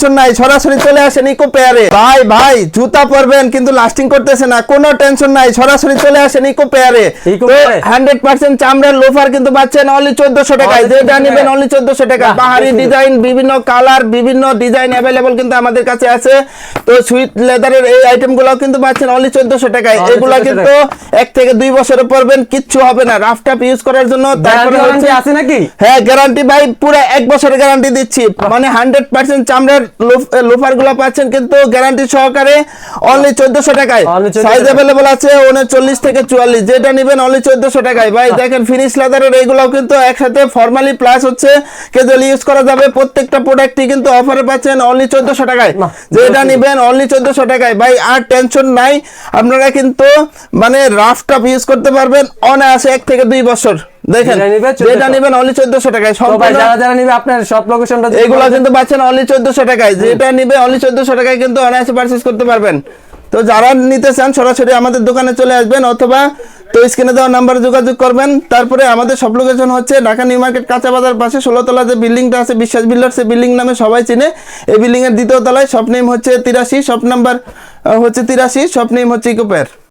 নাই সরাসরি চলে আসেন ইকো পেয়ারে। ভাই ভাই জুতা পরবেন কিন্তু লাস্টিং করতেছে না, কোনো টেনশন নাই, সরাসরি চলে আসেন ইকো পেয়ারে। 100% চামড়ার লোফার কিন্তু পাচ্ছেন অনলি 1400 টাকায়, যেটা নেবেন অনলি 1400 টাকা। বাহারি ডিজাইন, বিভিন্ন কালার, বিভিন্ন ডিজাইন अवेलेबल কিন্তু আমাদের কাছে আছে। তো সুইট লেদারের এই আইটেমগুলো কিন্তু পাচ্ছেন অনলি 1400 টাকায়। এগুলা কিন্তু 1 থেকে 2 বছরে পরবেন, কিচ্ছু হবে না, রাফ টাফ ইউজ করার জন্য। তারপরে গ্যারান্টি আছে নাকি? হ্যাঁ গ্যারান্টি ভাই, পুরো 1 বছরের গ্যারান্টি দিচ্ছি, মানে 100% চামড়ার লোফার গুলো পাচ্ছেন কিন্তু গ্যারান্টি সহকারে অনলি 1400 টাকায়। সাইজ अवेलेबल আছে 39 থেকে 44, যেটা নেবেন অনলি 1400 টাকায়। ভাই দেখেন ফিনিশ লেদারের এইগুলাও কিন্তু একসাথে ফর্মালি প্লাস হচ্ছে ক্যাজুয়াল ইউজ করা যাবে। প্রত্যেকটা প্রোডাক্টই কিন্তু অফারে পাচ্ছেন অনলি 1400 টাকায়, যেটা নেবেন অনলি 1400 টাকায়। ভাই আর টেনশন নাই, আপনারা কিন্তু মানে রাফ টাফ ইউজ করতে পারবেন অনায়াসে 1 থেকে 2 বছর। দেখেন যেটা নেবেন অনলি 1400 টাকায়। যারা নিবে আপনার সব লোকেশনটা এগুলো কিন্তু পাচ্ছেন অনলি 1400 টাকায়, যেটা নিবে অনলি 1400 টাকায় কিন্তু অনায়াসে পারচেজ করতে পারবেন। তো যারা নিতে চান সরাসরি আমাদের দোকানে চলে আসবেন, অথবা তো স্ক্রিনে দেওয়া নাম্বারে যোগাযোগ করবেন। তারপরে আমাদের সব লোকেশন হচ্ছে ঢাকা নিউ মার্কেট কাঁচা বাজার পাশে 16 তলা যে বিল্ডিংটা আছে বিশ্বাস বিল্ডার্স, এই বিল্ডিং নামে সবাই চিনে। এই বিল্ডিং এর দ্বিতীয় তলায়, শপ নেম হচ্ছে 83, শপ নাম্বার হচ্ছে 83, শপ নেম হচ্ছে ইকো পেয়ার।